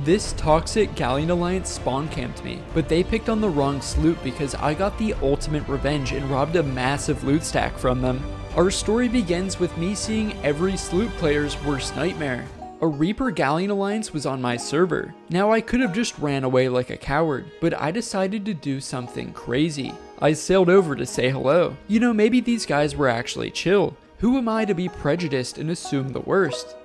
This toxic Galleon Alliance spawn camped me, but they picked on the wrong sloop because I got the ultimate revenge and robbed a massive loot stack from them. Our story begins with me seeing every sloop player's worst nightmare. A Reaper Galleon Alliance was on my server. Now I could have just ran away like a coward, but I decided to do something crazy. I sailed over to say hello. You know, maybe these guys were actually chill. Who am I to be prejudiced and assume the worst?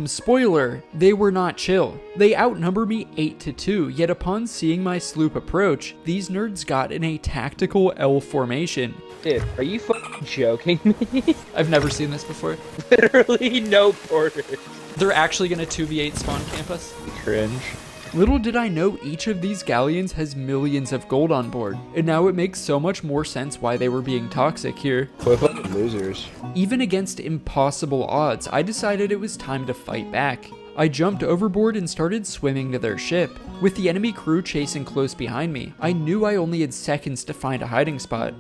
Spoiler, they were not chill. They outnumber me 8-2, yet upon seeing my sloop approach, these nerds got in a tactical L formation. Dude, are you fucking joking me? I've never seen this before. Literally no porters. They're actually gonna 2v8 spawn camp us? Cringe. Little did I know each of these galleons has millions of gold on board, and now it makes so much more sense why they were being toxic here. What fucking losers. Even against impossible odds, I decided it was time to fight back. I jumped overboard and started swimming to their ship. With the enemy crew chasing close behind me, I knew I only had seconds to find a hiding spot.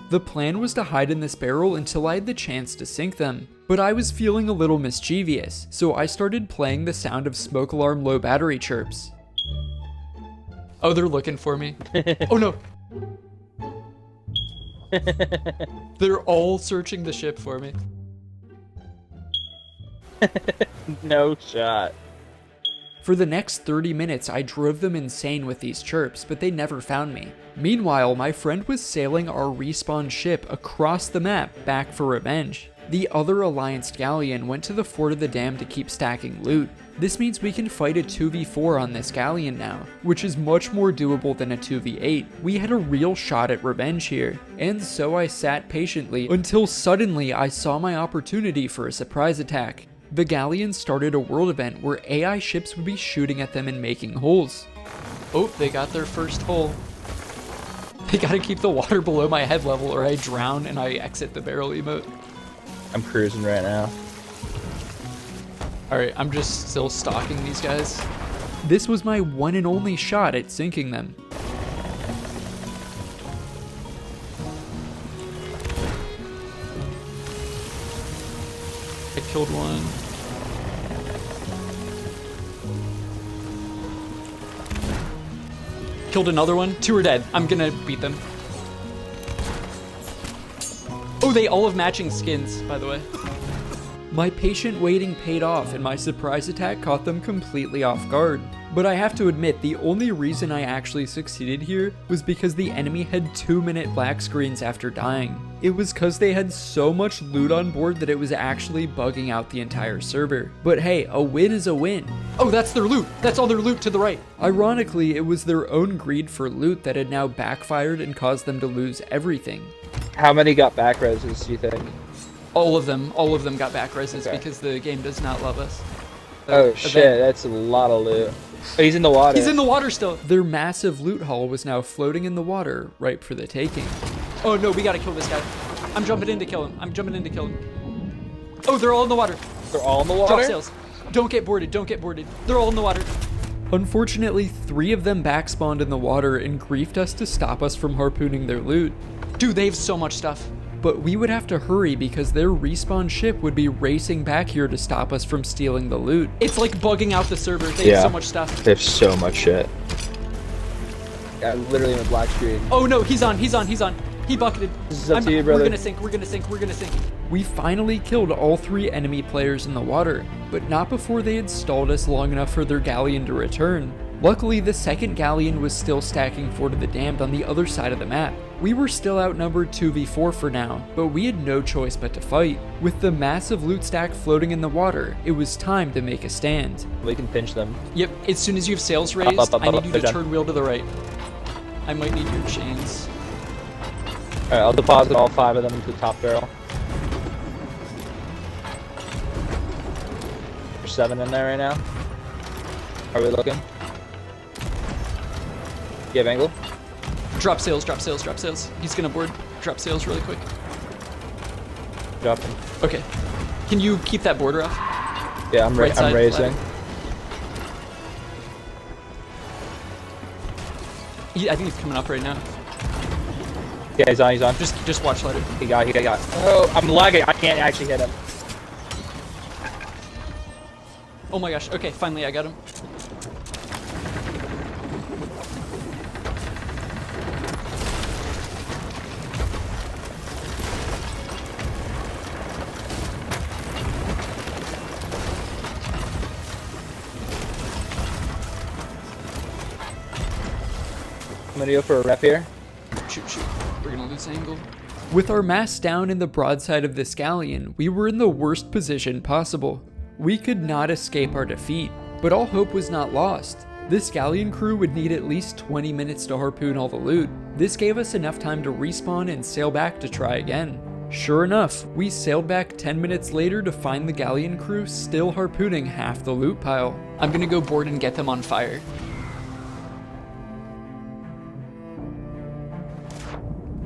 The plan was to hide in this barrel until I had the chance to sink them. But I was feeling a little mischievous, so I started playing the sound of smoke alarm low battery chirps. Oh, they're looking for me. Oh no! They're all searching the ship for me. No shot. For the next 30 minutes, I drove them insane with these chirps, but they never found me. Meanwhile, my friend was sailing our respawn ship across the map back for revenge. The other Alliance galleon went to the Fort of the Dam to keep stacking loot. This means we can fight a 2v4 on this galleon now, which is much more doable than a 2v8. We had a real shot at revenge here, and so I sat patiently until suddenly I saw my opportunity for a surprise attack. The galleon started a world event where AI ships would be shooting at them and making holes. Oh, they got their first hole. They gotta keep the water below my head level or I drown and I exit the barrel emote. I'm cruising right now. Alright, I'm just still stalking these guys. This was my one and only shot at sinking them. I killed one. Killed another one. Two are dead. I'm gonna beat them. Oh, they all have matching skins, by the way. My patient waiting paid off, and my surprise attack caught them completely off guard. But I have to admit, the only reason I actually succeeded here was because the enemy had 2-minute black screens after dying. It was cause they had so much loot on board that it was actually bugging out the entire server. But hey, a win is a win. Oh, that's their loot! That's all their loot to the right! Ironically, it was their own greed for loot that had now backfired and caused them to lose everything. How many got back reses, do you think? All of them got back reses because the game does not love us. Oh shit, that's a lot of loot. Oh, he's in the water. He's in the water still. Their massive loot haul was now floating in the water, ripe for the taking. Oh no, we gotta kill this guy. I'm jumping in to kill him. Oh, they're all in the water. They're all in the water? Drop sails. Don't get boarded. They're all in the water. Unfortunately, 3 of them backspawned in the water and griefed us to stop us from harpooning their loot. Dude, they have so much stuff. But we would have to hurry because their respawn ship would be racing back here to stop us from stealing the loot. It's like bugging out the server. They have so much stuff. They have so much shit. Yeah, literally in a black screen. Oh no, he's on. He bucketed. This is up to you, brother. We're gonna sink. We finally killed all 3 enemy players in the water, but not before they had stalled us long enough for their galleon to return. Luckily, the second galleon was still stacking Fort of the Damned on the other side of the map. We were still outnumbered 2v4 for now, but we had no choice but to fight. With the massive loot stack floating in the water, it was time to make a stand. We can pinch them. Yep, as soon as you have sails raised, I need you to turn wheel to the right. I might need your chains. Alright, I'll deposit all 5 of them into the top barrel. There's 7 in there right now. Are we looking? You have angle? Drop sails. He's gonna board. Drop sails really quick. Drop him. Okay. Can you keep that border off? Yeah, I'm raising. I think he's coming up right now. Yeah, he's on. Just watch ladder. He got. Oh, I'm lagging. I can't actually hit him. Oh my gosh. Okay, finally I got him. I'm gonna go for a rep here. Shoot. We're gonna lose angle. With our masts down in the broadside of this galleon, we were in the worst position possible. We could not escape our defeat, but all hope was not lost. This galleon crew would need at least 20 minutes to harpoon all the loot. This gave us enough time to respawn and sail back to try again. Sure enough, we sailed back 10 minutes later to find the galleon crew still harpooning half the loot pile. I'm gonna go board and get them on fire.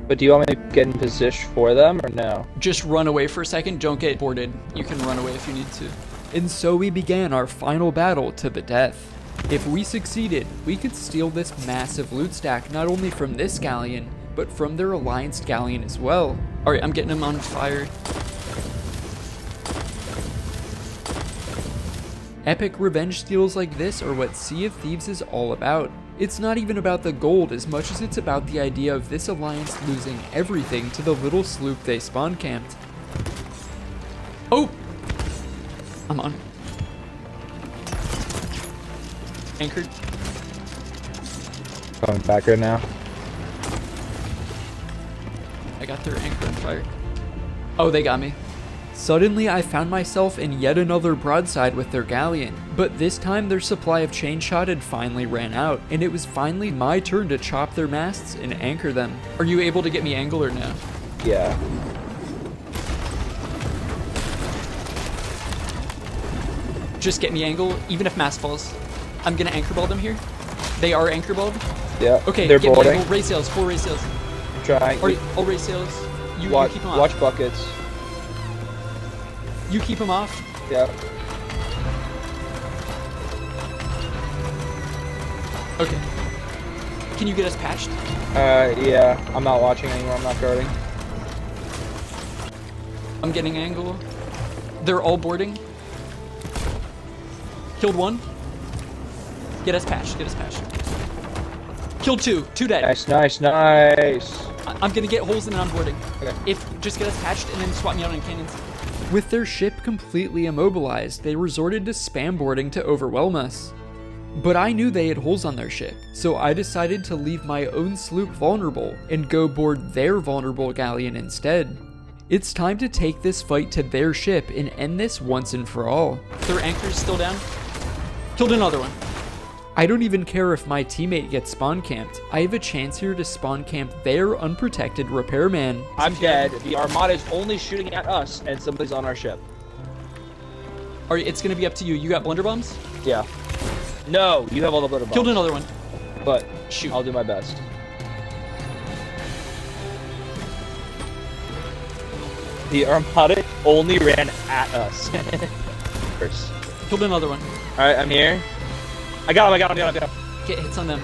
But do you want me to get in position for them or no? Just run away for a second, don't get boarded. You can run away if you need to. And so we began our final battle to the death. If we succeeded, we could steal this massive loot stack not only from this galleon, but from their alliance galleon as well. Alright, I'm getting them on fire. Epic revenge steals like this are what Sea of Thieves is all about. It's not even about the gold as much as it's about the idea of this alliance losing everything to the little sloop they spawn camped. Oh! I'm on. Anchored. Going back right now. I got their anchor on fire. Oh, they got me. Suddenly, I found myself in yet another broadside with their galleon, but this time their supply of chain shot had finally ran out, and it was finally my turn to chop their masts and anchor them. Are you able to get me angle or no? Yeah. Just get me angle, even if mast falls. I'm gonna anchor ball them here. They are anchor balled. Yeah. Okay, they're get boarding. me angle. Raise sails, 4 raise sails. I'm trying. I'll raise sails. You keep them off. Watch buckets. You keep them off. Yeah. Okay. Can you get us patched? Yeah. I'm not watching anymore. I'm not guarding. I'm getting angle. They're all boarding. Killed 1. Get us patched. Killed 2. 2 dead. Nice. I'm gonna get holes in and I'm boarding. Okay. Just get us patched and then swap me out on cannons. With their ship completely immobilized, they resorted to spam boarding to overwhelm us. But I knew they had holes on their ship, so I decided to leave my own sloop vulnerable and go board their vulnerable galleon instead. It's time to take this fight to their ship and end this once and for all. Their anchor's still down. Killed another one. I don't even care if my teammate gets spawn camped. I have a chance here to spawn camp their unprotected repairman. I'm dead. The Armada is only shooting at us, and somebody's on our ship. Alright, it's gonna be up to you. You got blunder bombs? Yeah. No, you have all the blunder bombs. Killed another one. But shoot, I'll do my best. The Armada only ran at us. Killed another one. Alright, I'm here. I got him. Get hits on them.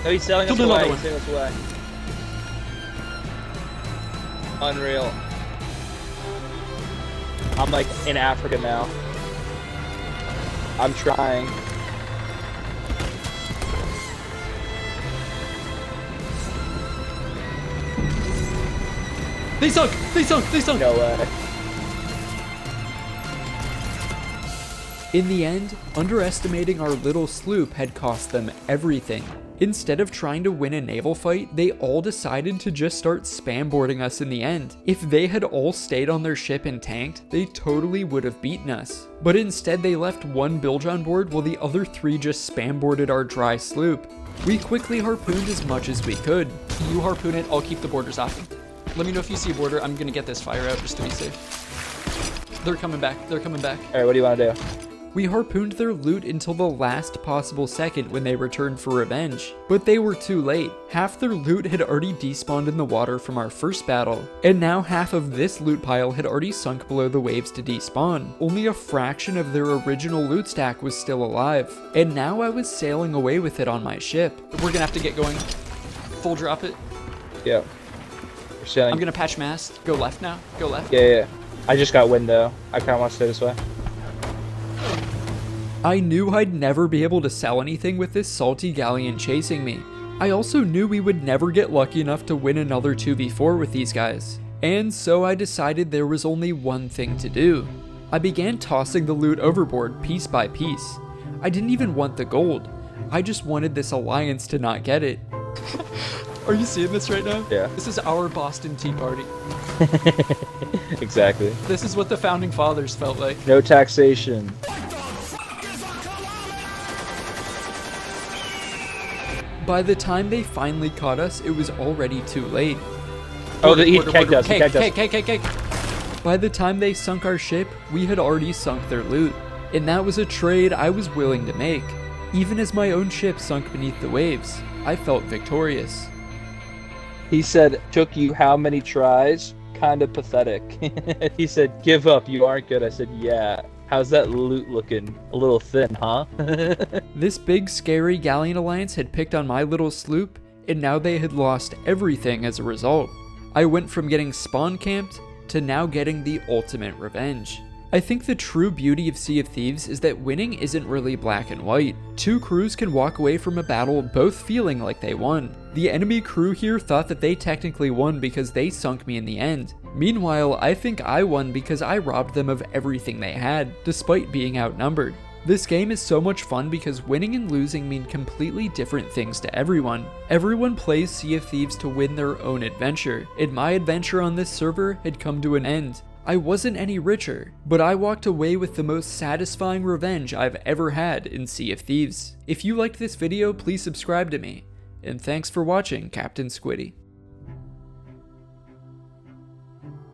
No, he's sailing us Killed away. another one. He's sailing us away. Unreal. I'm like in Africa now. I'm trying. They sunk! No way. In the end, underestimating our little sloop had cost them everything. Instead of trying to win a naval fight, they all decided to just start spam boarding us in the end. If they had all stayed on their ship and tanked, they totally would have beaten us. But instead they left 1 bilge on board while the other 3 just spam boarded our dry sloop. We quickly harpooned as much as we could. You harpoon it, I'll keep the boarders off. Let me know if you see a boarder. I'm gonna get this fire out just to be safe. They're coming back. Alright, what do you want to do? We harpooned their loot until the last possible second when they returned for revenge, but they were too late. Half their loot had already despawned in the water from our first battle, and now half of this loot pile had already sunk below the waves to despawn. Only a fraction of their original loot stack was still alive, and now I was sailing away with it on my ship. We're gonna have to get going. Full drop it. Yeah. We're sailing. I'm gonna patch mast. Go left now. Go left. Yeah. I just got wind though. I kind of want to stay this way. I knew I'd never be able to sell anything with this salty galleon chasing me. I also knew we would never get lucky enough to win another 2v4 with these guys. And so I decided there was only one thing to do. I began tossing the loot overboard piece by piece. I didn't even want the gold. I just wanted this alliance to not get it. Are you seeing this right now? Yeah. This is our Boston Tea Party. Exactly. This is what the founding fathers felt like. No taxation. By the time they finally caught us, it was already too late. Oh, he kegged us. He kegged us. Cake. By the time they sunk our ship, we had already sunk their loot. And that was a trade I was willing to make. Even as my own ship sunk beneath the waves, I felt victorious. He said, took you how many tries? Kinda pathetic. He said, give up, you aren't good. I said, yeah. How's that loot looking? A little thin, huh? This big, scary galleon alliance had picked on my little sloop, and now they had lost everything as a result. I went from getting spawn camped to now getting the ultimate revenge. I think the true beauty of Sea of Thieves is that winning isn't really black and white. Two crews can walk away from a battle both feeling like they won. The enemy crew here thought that they technically won because they sunk me in the end. Meanwhile, I think I won because I robbed them of everything they had, despite being outnumbered. This game is so much fun because winning and losing mean completely different things to everyone. Everyone plays Sea of Thieves to win their own adventure, and my adventure on this server had come to an end. I wasn't any richer, but I walked away with the most satisfying revenge I've ever had in Sea of Thieves. If you liked this video, please subscribe to me, and thanks for watching, Captain Squiddy.